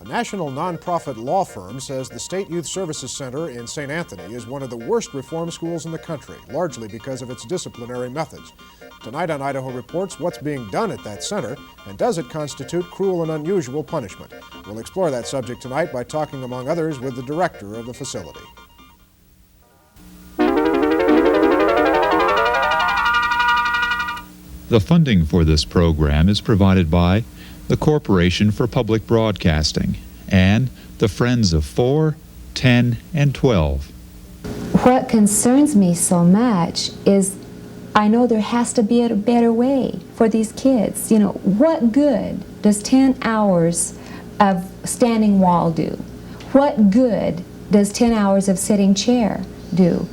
A national nonprofit law firm says the State Youth Services Center in St. Anthony is one of the worst reform schools in the country, largely because of its disciplinary methods. Tonight on Idaho Reports, what's being done at that center, and does it constitute cruel and unusual punishment? We'll explore that subject tonight by talking, among others, with the director of the facility. The funding for this program is provided by the Corporation for Public Broadcasting and the Friends of 4, 10, and 12. What concerns me so much is I know there has to be a better way for these kids. You know, what good does 10 hours of standing wall do? What good does 10 hours of sitting chair do?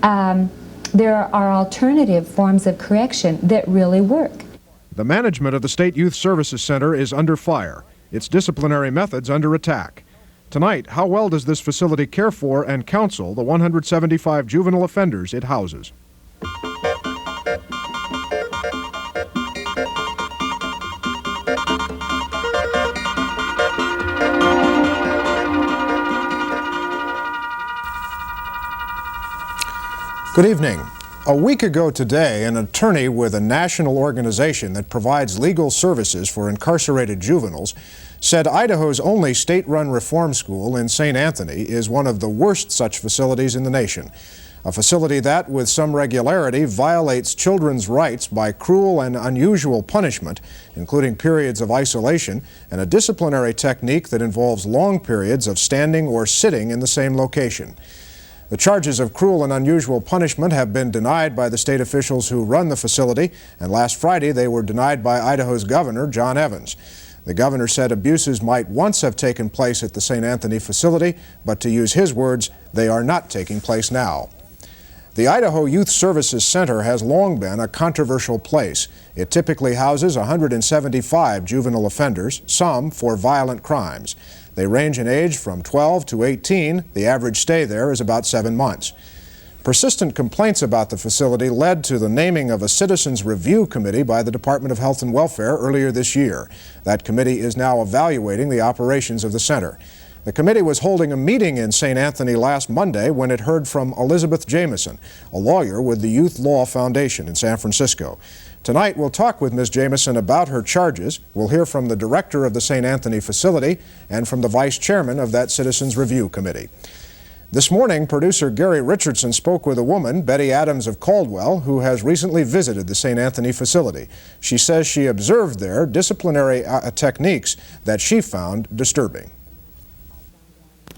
There are alternative forms of correction that really work. The management of the State Youth Services Center is under fire, its disciplinary methods under attack. Tonight, how well does this facility care for and counsel the 175 juvenile offenders it houses? Good evening. A week ago today, an attorney with a national organization that provides legal services for incarcerated juveniles said Idaho's only state-run reform school in St. Anthony is one of the worst such facilities in the nation. A facility that, with some regularity, violates children's rights by cruel and unusual punishment, including periods of isolation, and a disciplinary technique that involves long periods of standing or sitting in the same location. The charges of cruel and unusual punishment have been denied by the state officials who run the facility, and last Friday they were denied by Idaho's governor, John Evans. The governor said abuses might once have taken place at the St. Anthony facility, but to use his words, they are not taking place now. The Idaho Youth Services Center has long been a controversial place. It typically houses 175 juvenile offenders, some for violent crimes. They range in age from 12 to 18. The average stay there is about 7 months. Persistent complaints about the facility led to the naming of a Citizens Review Committee by the Department of Health and Welfare earlier this year. That committee is now evaluating the operations of the center. The committee was holding a meeting in St. Anthony last Monday when it heard from Elizabeth Jamison, a lawyer with the Youth Law Foundation in San Francisco. Tonight, we'll talk with Ms. Jamison about her charges. We'll hear from the director of the St. Anthony facility and from the vice chairman of that Citizens Review Committee. This morning, producer Gary Richardson spoke with a woman, Betty Adams of Caldwell, who has recently visited the St. Anthony facility. She says she observed there disciplinary techniques that she found disturbing.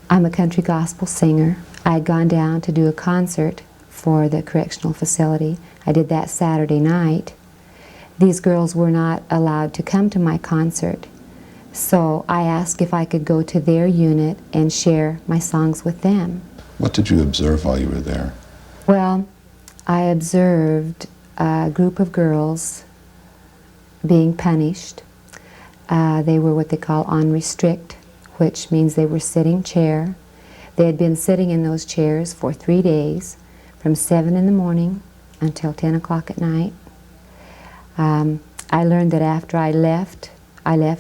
I'm a country gospel singer. I had gone down to do a concert for the correctional facility. I did that Saturday night. These girls were not allowed to come to my concert, so I asked if I could go to their unit and share my songs with them. What did you observe while you were there? Well, I observed a group of girls being punished. They were what they call on restrict, which means they were sitting chair. They had been sitting in those chairs for 3 days, from 7 in the morning until 10 o'clock at night. I learned that after I left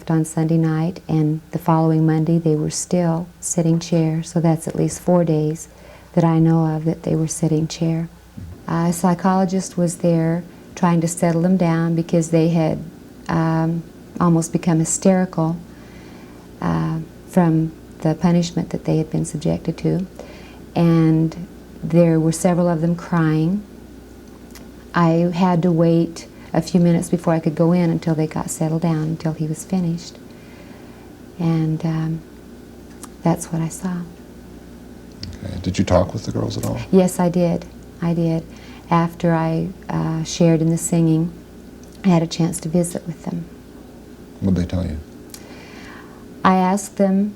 on Sunday night, and the following Monday they were still sitting chair, so that's at least 4 days that I know of that they were sitting chair. A psychologist was there trying to settle them down because they had almost become hysterical from the punishment that they had been subjected to, and there were several of them crying. I had to wait a few minutes before I could go in until they got settled down, until he was finished. And that's what I saw. Okay. Did you talk with the girls at all? Yes, I did. I did. After I shared in the singing, I had a chance to visit with them. What did they tell you? I asked them,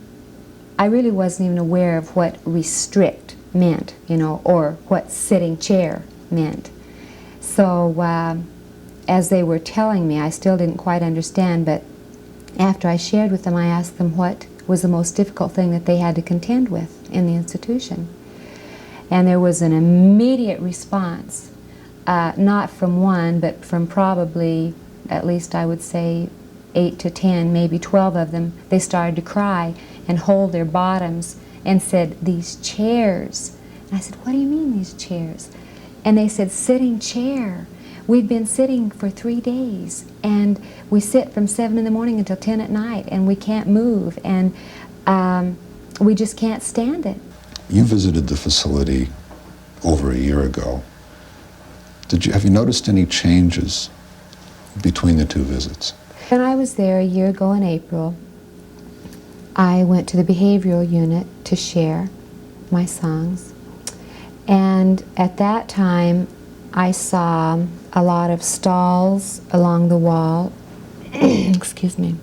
I really wasn't even aware of what restrict meant, you know, or what sitting chair meant. So as they were telling me, I still didn't quite understand, but after I shared with them, I asked them what was the most difficult thing that they had to contend with in the institution. And there was an immediate response, not from one, but from probably, at least I would say, 8 to 10, maybe 12 of them, they started to cry and hold their bottoms and said, "These chairs." And I said, "What do you mean, these chairs?" And they said, "Sitting chair. We've been sitting for 3 days, and we sit from 7 in the morning until 10 at night, and we can't move, and we just can't stand it." You visited the facility over a year ago. Have you noticed any changes between the two visits? When I was there a year ago in April, I went to the behavioral unit to share my songs. And at that time, I saw a lot of stalls along the wall. Excuse me.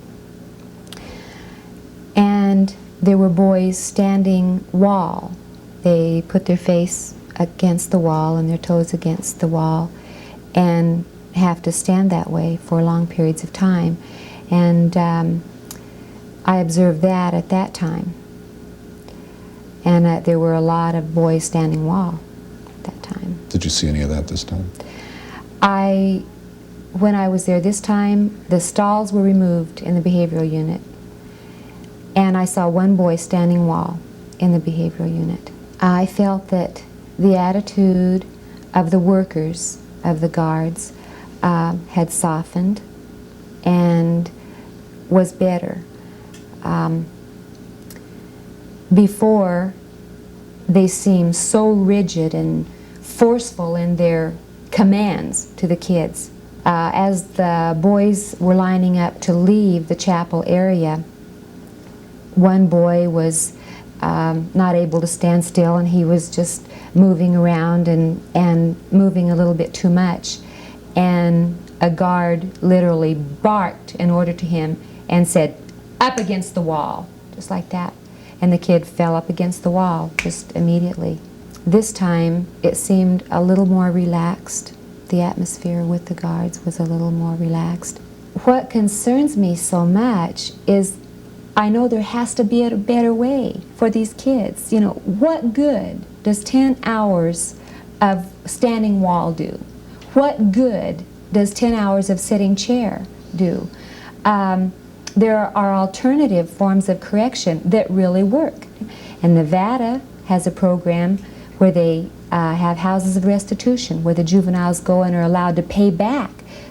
And there were boys standing wall. They put their face against the wall and their toes against the wall and have to stand that way for long periods of time. And I observed that at that time. And there were a lot of boys standing wall at that time. Did you see any of that this time? When I was there this time, the stalls were removed in the behavioral unit. And I saw one boy standing wall in the behavioral unit. I felt that the attitude of the workers, of the guards, had softened and was better. Before, they seemed so rigid and forceful in their commands to the kids. As the boys were lining up to leave the chapel area, one boy was not able to stand still, and he was just moving around and moving a little bit too much. And a guard literally barked an order to him and said, "Up against the wall," just like that. And the kid fell up against the wall just immediately. This time, it seemed a little more relaxed. The atmosphere with the guards was a little more relaxed. What concerns me so much is I know there has to be a better way for these kids. You know, what good does 10 hours of standing wall do? What good does 10 hours of sitting chair do? There are alternative forms of correction that really work. And Nevada has a program where they have houses of restitution, where the juveniles go and are allowed to pay back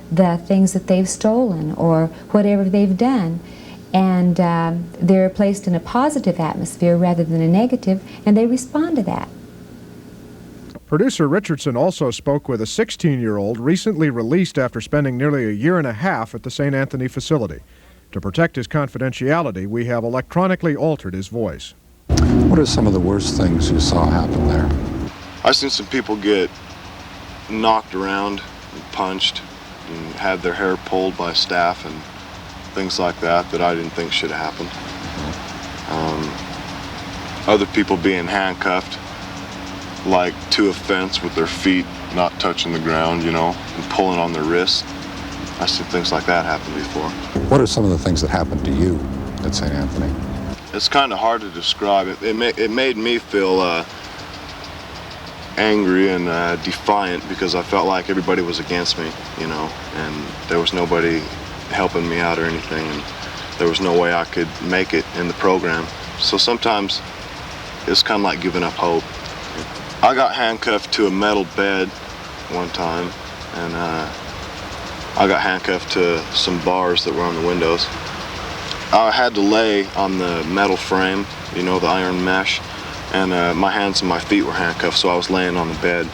the things that they've stolen or whatever they've done. And they're placed in a positive atmosphere rather than a negative, and they respond to that. Producer Richardson also spoke with a 16-year-old recently released after spending nearly a year and a half at the St. Anthony facility. To protect his confidentiality, we have electronically altered his voice. What are some of the worst things you saw happen there? I've seen some people get knocked around and punched and had their hair pulled by staff and things like that I didn't think should have happened. Other people being handcuffed like to a fence with their feet not touching the ground, you know, and pulling on their wrists. I've seen things like that happen before. What are some of the things that happened to you at St. Anthony? It's kind of hard to describe. It made me feel angry and defiant because I felt like everybody was against me, you know, and there was nobody helping me out or anything, and there was no way I could make it in the program. So sometimes it's kind of like giving up hope. I got handcuffed to a metal bed one time, and I got handcuffed to some bars that were on the windows. I had to lay on the metal frame, you know, the iron mesh, and my hands and my feet were handcuffed, so I was laying on the bed.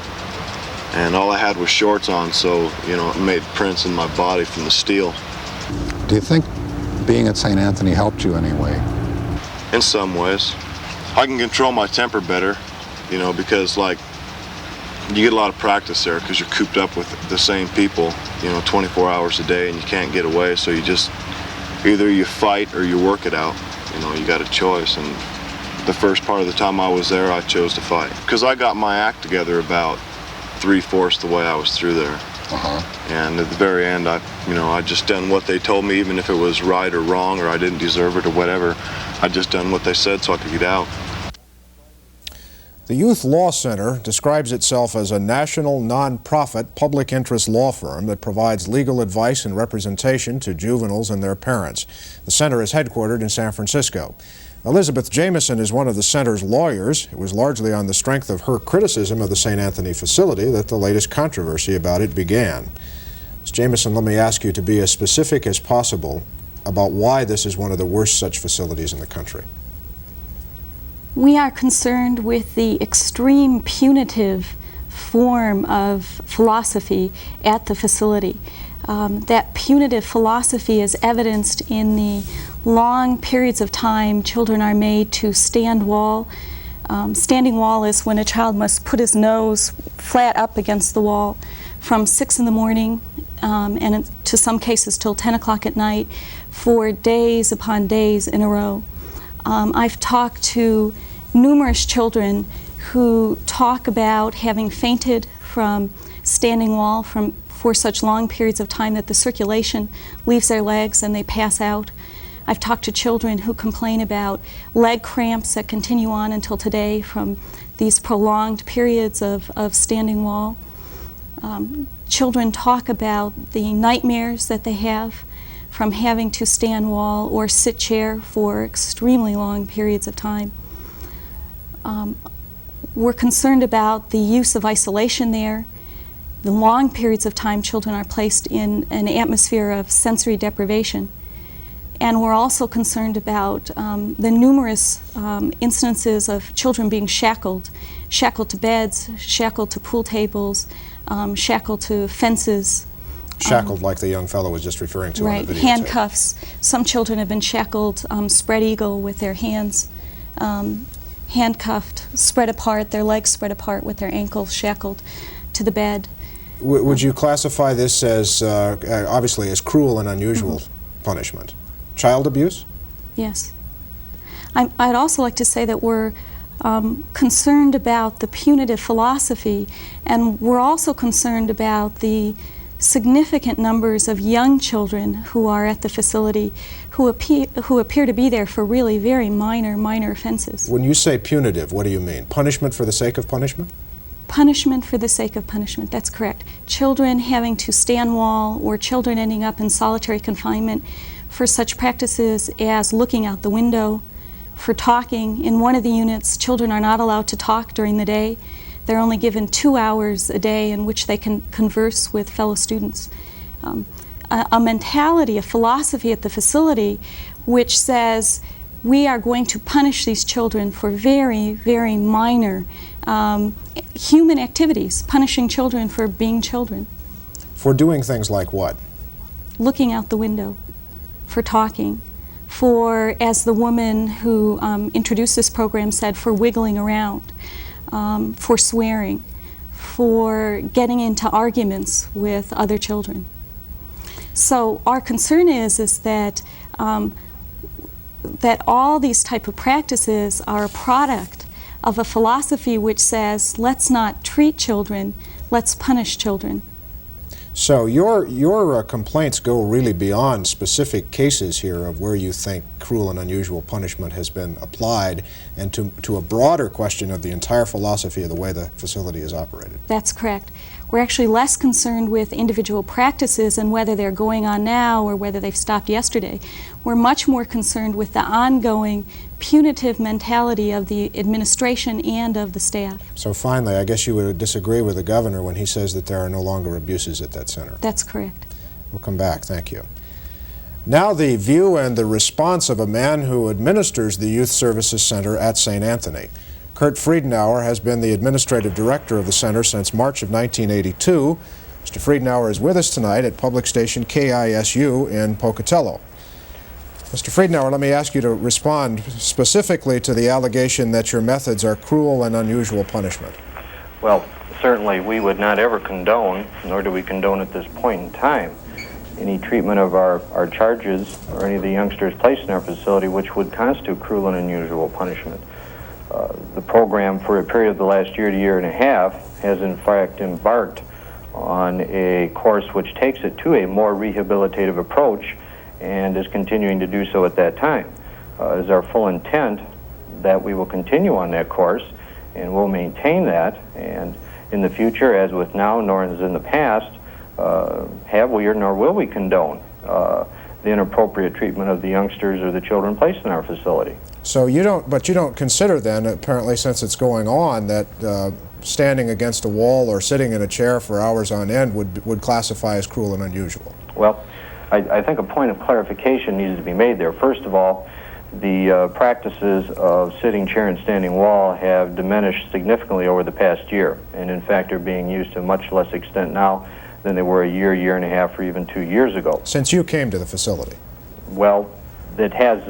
And all I had was shorts on, so, you know, it made prints in my body from the steel. Do you think being at St. Anthony helped you anyway? In some ways. I can control my temper better, you know, because, like, you get a lot of practice there because you're cooped up with the same people, you know, 24 hours a day, and you can't get away, so you just, either you fight or you work it out. You know, you got a choice, and the first part of the time I was there, I chose to fight. Because I got my act together about 3/4 the way I was through there. And at the very end, I just done what they told me, even if it was right or wrong or I didn't deserve it or whatever. I just done what they said so I could get out. The Youth Law Center describes itself as a national nonprofit public interest law firm that provides legal advice and representation to juveniles and their parents. The center is headquartered in San Francisco. Elizabeth Jamison is one of the center's lawyers. It was largely on the strength of her criticism of the St. Anthony facility that the latest controversy about it began. Ms. Jamison, let me ask you to be as specific as possible about why this is one of the worst such facilities in the country. We are concerned with the extreme punitive form of philosophy at the facility. That punitive philosophy is evidenced in the long periods of time children are made to stand wall. Standing wall is when a child must put his nose flat up against the wall from 6 in the morning and to some cases till 10 o'clock at night for days upon days in a row. I've talked to numerous children who talk about having fainted from standing wall for such long periods of time that the circulation leaves their legs and they pass out. I've talked to children who complain about leg cramps that continue on until today from these prolonged periods of standing wall. Children talk about the nightmares that they have from having to stand wall or sit chair for extremely long periods of time. We're concerned about the use of isolation there, the long periods of time children are placed in an atmosphere of sensory deprivation. And we're also concerned about the numerous instances of children being shackled to beds, shackled to pool tables, shackled to fences. Shackled like the young fellow was just referring to on the videotape. Handcuffs. Some children have been shackled spread eagle with their hands handcuffed, spread apart, their legs spread apart with their ankles shackled to the bed. Would you classify this as, obviously, as cruel and unusual punishment? Child abuse? Yes. I'd also like to say that we're concerned about the punitive philosophy, and we're also concerned about the significant numbers of young children who are at the facility who appear to be there for really very minor offenses. When you say punitive, what do you mean? Punishment for the sake of punishment? Punishment for the sake of punishment, that's correct. Children having to stand wall or children ending up in solitary confinement for such practices as looking out the window, for talking. In one of the units, children are not allowed to talk during the day. They're only given 2 hours a day in which they can converse with fellow students. A mentality, a philosophy at the facility which says we are going to punish these children for very minor human activities, punishing children for being children. For doing things like what? Looking out the window, for talking, for, as the woman who introduced this program said, for wiggling around, for swearing, for getting into arguments with other children. So our concern is that that all these type of practices are a product of a philosophy which says, let's not treat children, let's punish children. So your complaints go really beyond specific cases here of where you think cruel and unusual punishment has been applied, and to a broader question of the entire philosophy of the way the facility is operated. That's correct. We're actually less concerned with individual practices and whether they're going on now or whether they've stopped yesterday. We're much more concerned with the ongoing punitive mentality of the administration and of the staff. So finally, I guess you would disagree with the governor when he says that there are no longer abuses at that center. That's correct. We'll come back. Thank you. Now the view and the response of a man who administers the Youth Services Center at St. Anthony. Kurt Friedenauer has been the administrative director of the center since March of 1982. Mr. Friedenauer is with us tonight at public station KISU in Pocatello. Mr. Friedenauer, let me ask you to respond specifically to the allegation that your methods are cruel and unusual punishment. Well, certainly we would not ever condone, nor do we condone at this point in time, any treatment of our charges or any of the youngsters placed in our facility which would constitute cruel and unusual punishment. The program for a period of the last year to year and a half has in fact embarked on a course which takes it to a more rehabilitative approach and is continuing to do so at that time. It is our full intent that we will continue on that course and we'll maintain that. And in the future, as with now, nor as in the past, have we or nor will we condone the inappropriate treatment of the youngsters or the children placed in our facility. So you don't consider then, apparently since it's going on, that standing against a wall or sitting in a chair for hours on end would classify as cruel and unusual? Well, I think a point of clarification needs to be made there. First of all, the practices of sitting chair and standing wall have diminished significantly over the past year, and in fact are being used to much less extent now than they were a year, year and a half, or even 2 years ago. Since you came to the facility? Well, it has,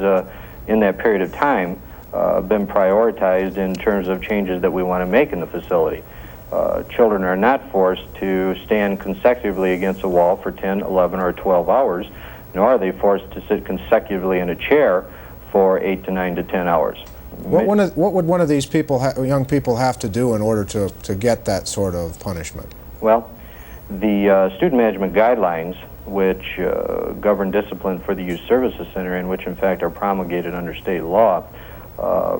in that period of time, been prioritized in terms of changes that we want to make in the facility. Children are not forced to stand consecutively against a wall for 10, 11, or 12 hours, nor are they forced to sit consecutively in a chair for 8 to 9 to 10 hours. What would one of these young people have to do in order to get that sort of punishment? Well, the student management guidelines, which govern discipline for the Youth Services Center, and which in fact are promulgated under state law,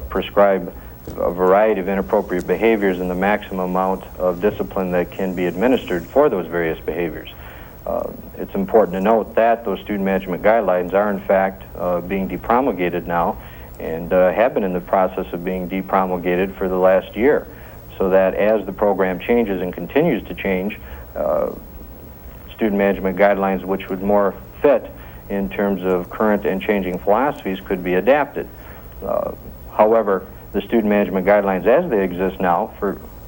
prescribe a variety of inappropriate behaviors and the maximum amount of discipline that can be administered for those various behaviors. It's important to note that those student management guidelines are in fact being depromulgated now, and have been in the process of being depromulgated for the last year, so that as the program changes and continues to change, student management guidelines which would more fit in terms of current and changing philosophies could be adapted. However, the student management guidelines as they exist now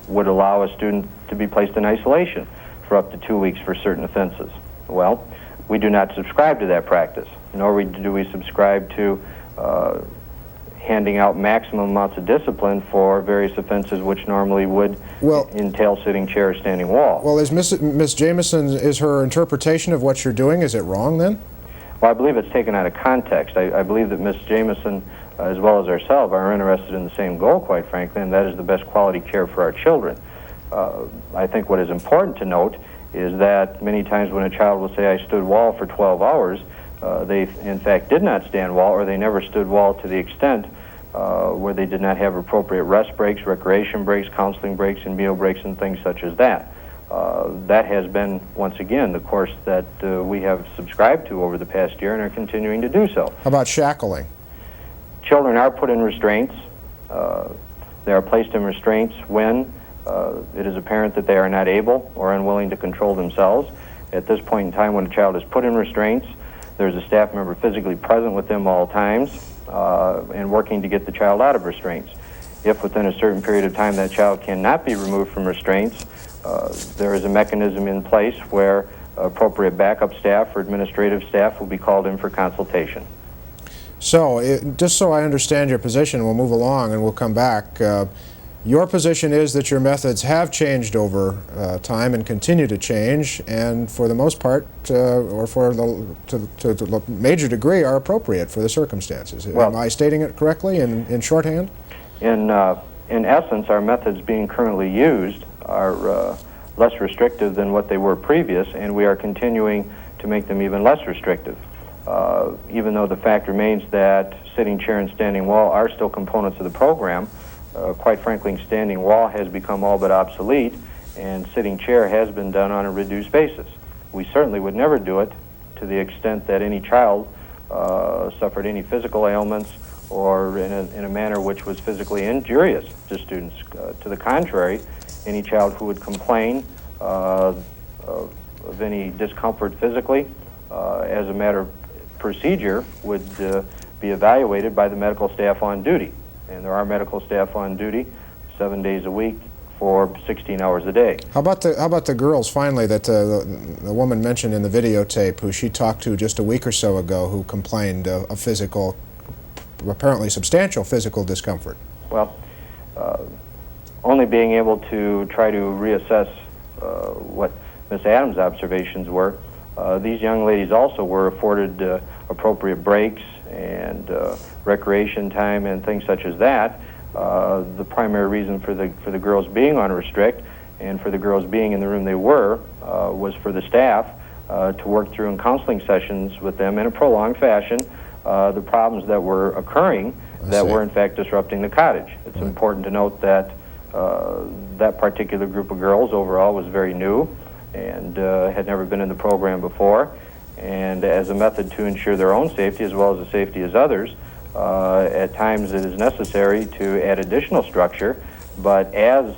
would allow a student to be placed in isolation for up to 2 weeks for certain offenses. Well, we do not subscribe to that practice, nor do we subscribe to handing out maximum amounts of discipline for various offenses which normally would entail sitting chair or standing wall. Well, is Ms. Jamison, is her interpretation of what you're doing, is it wrong then? Well, I believe it's taken out of context. I believe that Ms. Jamison, as well as ourselves, are interested in the same goal, quite frankly, and that is the best quality care for our children. I think what is important to note is that many times when a child will say, I stood wall for 12 hours, they in fact did not stand wall, or they never stood wall to the extent where they did not have appropriate rest breaks, recreation breaks, counseling breaks, and meal breaks, and things such as that. That has been, once again, the course that we have subscribed to over the past year and are continuing to do so. How about shackling? Children are put in restraints. They are placed in restraints when it is apparent that they are not able or unwilling to control themselves. At this point in time, when a child is put in restraints, there's a staff member physically present with them all times and working to get the child out of restraints. If within a certain period of time that child cannot be removed from restraints, there is a mechanism in place where appropriate backup staff or administrative staff will be called in for consultation. So, just so I understand your position, we'll move along and we'll come back. Your position is that your methods have changed over time and continue to change, and for the most part, or to the major degree, are appropriate for the circumstances. Well, am I stating it correctly in shorthand? In essence, our methods being currently used are less restrictive than what they were previous, and we are continuing to make them even less restrictive. Even though the fact remains that sitting chair and standing wall are still components of the program, quite frankly, standing wall has become all but obsolete, and sitting chair has been done on a reduced basis. We certainly would never do it to the extent that any child suffered any physical ailments or in a manner which was physically injurious to students. To the contrary, any child who would complain of any discomfort physically, as a matter of procedure, would be evaluated by the medical staff on duty. And there are medical staff on duty 7 days a week for 16 hours a day. How about the girls, finally, that the woman mentioned in the videotape, who she talked to just a week or so ago, who complained of physical, apparently substantial physical discomfort? Well, only being able to try to reassess what Ms. Adams' observations were, these young ladies also were afforded appropriate breaks and recreation time and things such as that. The primary reason for the girls being on restrict and for the girls being in the room they were was for the staff to work through in counseling sessions with them in a prolonged fashion the problems that were occurring that were in fact disrupting the cottage. It's important to note that That particular group of girls overall was very new and had never been in the program before. And as a method to ensure their own safety as well as the safety of others, at times it is necessary to add additional structure. But as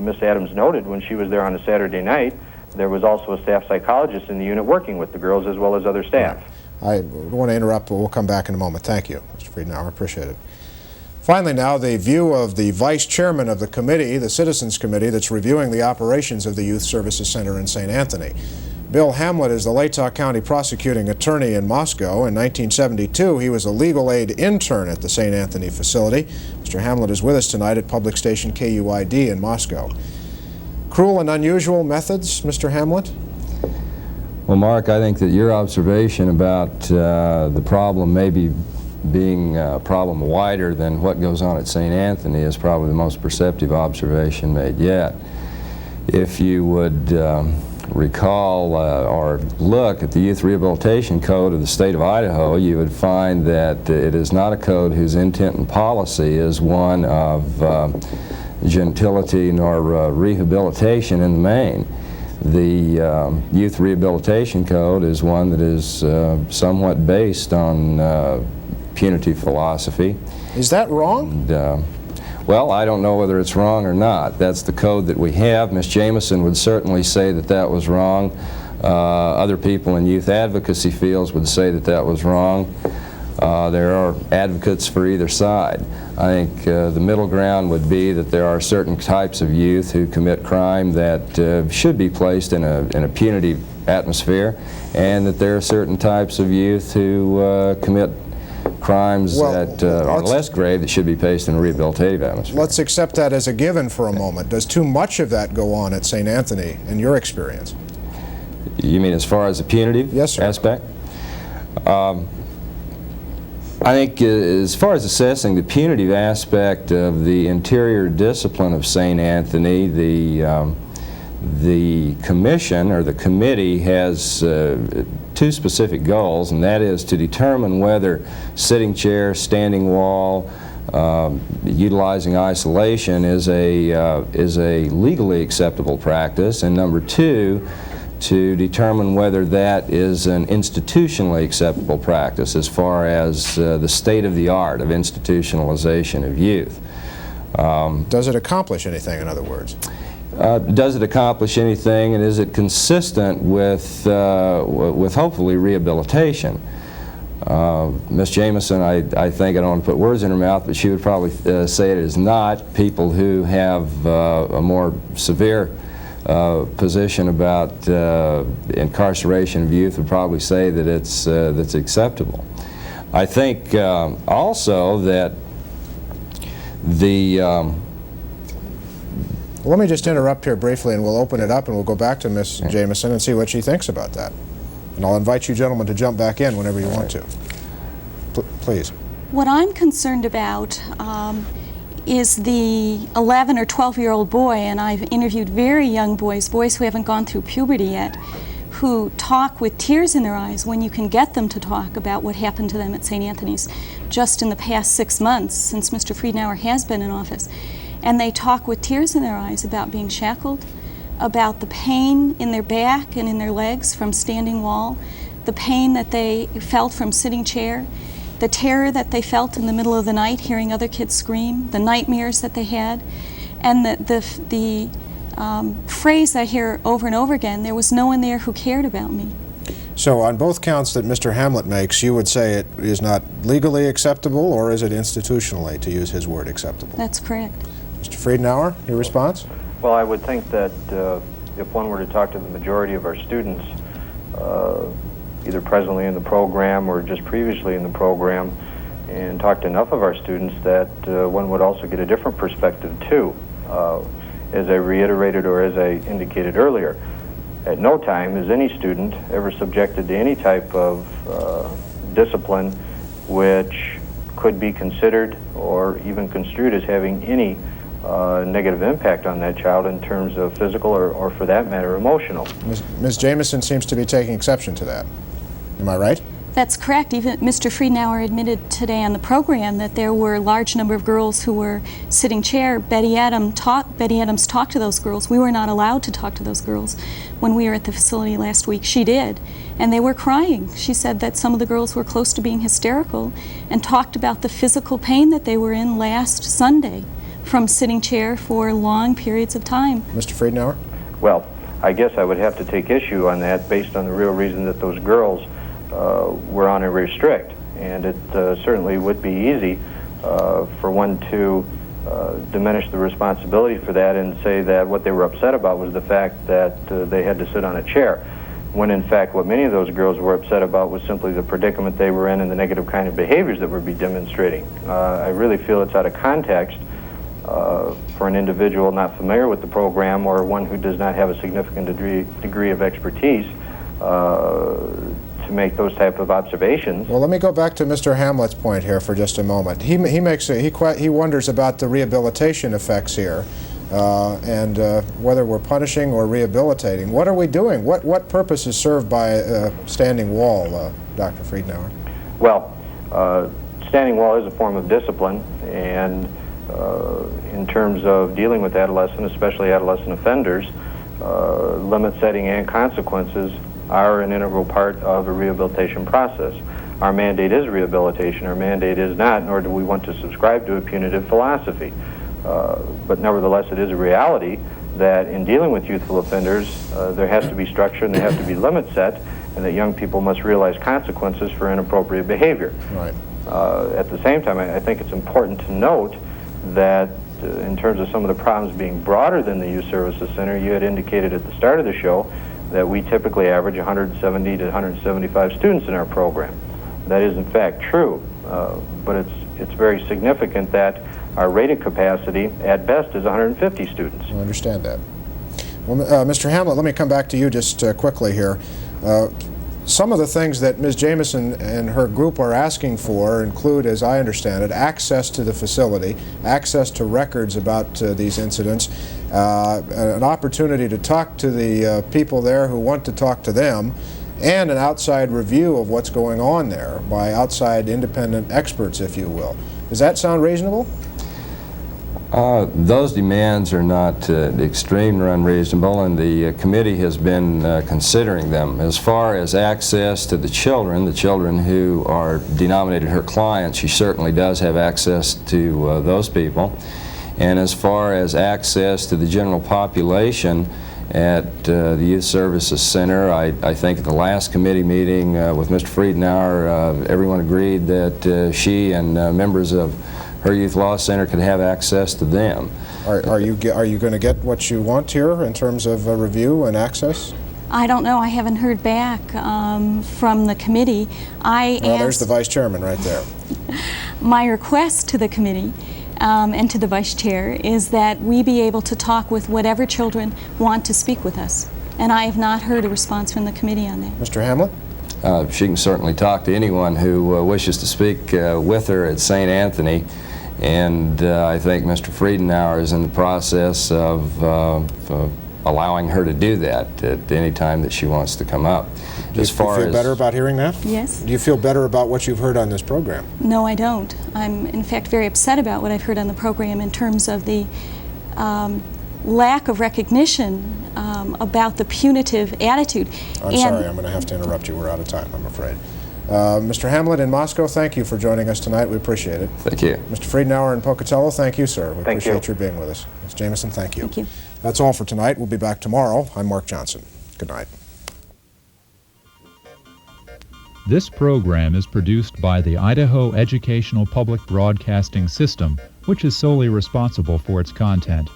Miss Adams noted, when she was there on a Saturday night, there was also a staff psychologist in the unit working with the girls as well as other staff. I don't want to interrupt, but we'll come back in a moment. Thank you, Mr. Friedenauer. I appreciate it. Finally now, the view of the vice chairman of the committee, the Citizens Committee, that's reviewing the operations of the Youth Services Center in St. Anthony. Bill Hamlet is the Latah County prosecuting attorney in Moscow. In 1972, he was a legal aid intern at the St. Anthony facility. Mr. Hamlet is with us tonight at public station KUID in Moscow. Cruel and unusual methods, Mr. Hamlet? Well, Mark, I think that your observation about the problem maybe being a problem wider than what goes on at St. Anthony is probably the most perceptive observation made yet. If you would recall or look at the Youth Rehabilitation Code of the state of Idaho, you would find that it is not a code whose intent and policy is one of gentility nor rehabilitation in the main. The Youth Rehabilitation Code is one that is somewhat based on punitive philosophy. Is that wrong? And, well, I don't know whether it's wrong or not. That's the code that we have. Ms. Jamison would certainly say that that was wrong. Other people in youth advocacy fields would say that that was wrong. There are advocates for either side. I think the middle ground would be that there are certain types of youth who commit crime that should be placed in a punitive atmosphere, and that there are certain types of youth who commit crimes that are less grave that should be placed in a rehabilitative atmosphere. Let's accept that as a given for a moment. Does too much of that go on at St. Anthony in your experience? You mean as far as the punitive aspect? I think as far as assessing the punitive aspect of the interior discipline of St. Anthony, the commission or the committee has two specific goals, and that is to determine whether sitting chair, standing wall, utilizing isolation is a legally acceptable practice, and number two, to determine whether that is an institutionally acceptable practice as far as the state of the art of institutionalization of youth. Does it accomplish anything, in other words? Does it accomplish anything, and is it consistent with hopefully rehabilitation? Ms. Jamison, I think, I don't want to put words in her mouth, but she would probably say it is not. People who have a more severe position about incarceration of youth would probably say that that's acceptable. I think also that the Let me just interrupt here briefly, and we'll open it up, and we'll go back to Ms. Jamison and see what she thinks about that. And I'll invite you gentlemen to jump back in whenever you want to. Please. What I'm concerned about is the 11 or 12-year-old boy, and I've interviewed very young boys who haven't gone through puberty yet, who talk with tears in their eyes when you can get them to talk about what happened to them at St. Anthony's just in the past 6 months since Mr. Friedenauer has been in office. And they talk with tears in their eyes about being shackled, about the pain in their back and in their legs from standing wall, the pain that they felt from sitting chair, the terror that they felt in the middle of the night hearing other kids scream, the nightmares that they had, and the phrase I hear over and over again, there was no one there who cared about me. So on both counts that Mr. Hamlet makes, you would say it is not legally acceptable, or is it institutionally, to use his word, acceptable? That's correct. Mr. Friedenauer, your response? Well, I would think that if one were to talk to the majority of our students, either presently in the program or just previously in the program, and talk to enough of our students, that one would also get a different perspective too. As I reiterated, or as I indicated earlier, at no time is any student ever subjected to any type of discipline which could be considered or even construed as having any negative impact on that child in terms of physical or for that matter, emotional. Ms. Jamison seems to be taking exception to that. Am I right? That's correct. Even Mr. Friedenauer admitted today on the program that there were a large number of girls who were sitting chair. Betty Adams talked to those girls. We were not allowed to talk to those girls when we were at the facility last week. She did, and they were crying. She said that some of the girls were close to being hysterical and talked about the physical pain that they were in last Sunday from sitting chair for long periods of time. Mr. Friedenauer? Well, I guess I would have to take issue on that based on the real reason that those girls were on a restrict, and it certainly would be easy for one to diminish the responsibility for that and say that what they were upset about was the fact that they had to sit on a chair, when in fact what many of those girls were upset about was simply the predicament they were in and the negative kind of behaviors that would be demonstrating. I really feel it's out of context for an individual not familiar with the program or one who does not have a significant degree of expertise to make those type of observations. Well, let me go back to Mr. Hamlet's point here for just a moment. He wonders about the rehabilitation effects here, and whether we're punishing or rehabilitating. What are we doing? What purpose is served by a standing wall, Dr. Friedenauer? Well, standing wall is a form of discipline, and in terms of dealing with adolescents, especially adolescent offenders, limit setting and consequences are an integral part of a rehabilitation process. Our mandate is rehabilitation. Our mandate is not, nor do we want to subscribe to a punitive philosophy. But nevertheless, it is a reality that in dealing with youthful offenders, there has to be structure and there has to be limits set, and that young people must realize consequences for inappropriate behavior. Right. At the same time, I think it's important to note that in terms of some of the problems being broader than the Youth Services Center, you had indicated at the start of the show that we typically average 170 to 175 students in our program. That is in fact true, but it's very significant that our rated capacity at best is 150 students. I understand that. Well, Mr. Hamlet, let me come back to you just quickly here. Some of the things that Ms. Jamison and her group are asking for include, as I understand it, access to the facility, access to records about these incidents, an opportunity to talk to the people there who want to talk to them, and an outside review of what's going on there by outside independent experts, if you will. Does that sound reasonable? Those demands are not extreme or unreasonable, and the committee has been considering them. As far as access to the children who are denominated her clients, she certainly does have access to those people. And as far as access to the general population at the Youth Services Center, I think at the last committee meeting with Mr. Friedenauer, everyone agreed that she and members of her Youth Law Center could have access to them. Are you going to get what you want here in terms of review and access? I don't know. I haven't heard back from the committee. Well, there's the Vice Chairman right there. My request to the committee and to the Vice Chair is that we be able to talk with whatever children want to speak with us. And I have not heard a response from the committee on that. Mr. Hamlet? She can certainly talk to anyone who wishes to speak with her at St. Anthony. And I think Mr. Friedenauer is in the process of allowing her to do that at any time that she wants to come up. Do you feel better about hearing that? Yes. Do you feel better about what you've heard on this program? No, I don't. I'm in fact very upset about what I've heard on the program in terms of the lack of recognition about the punitive attitude. I'm sorry, I'm going to have to interrupt you. We're out of time, I'm afraid. Mr. Hamlet in Moscow, thank you for joining us tonight. We appreciate it. Thank you. Mr. Friedenauer in Pocatello, thank you, sir. We Thank appreciate you. your being with us. Ms. Jamison, thank you. Thank you. That's all for tonight. We'll be back tomorrow. I'm Mark Johnson. Good night. This program is produced by the Idaho Educational Public Broadcasting System, which is solely responsible for its content.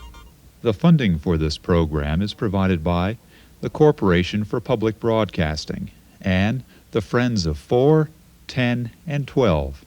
The funding for this program is provided by the Corporation for Public Broadcasting and the Friends of 4, 10, and 12.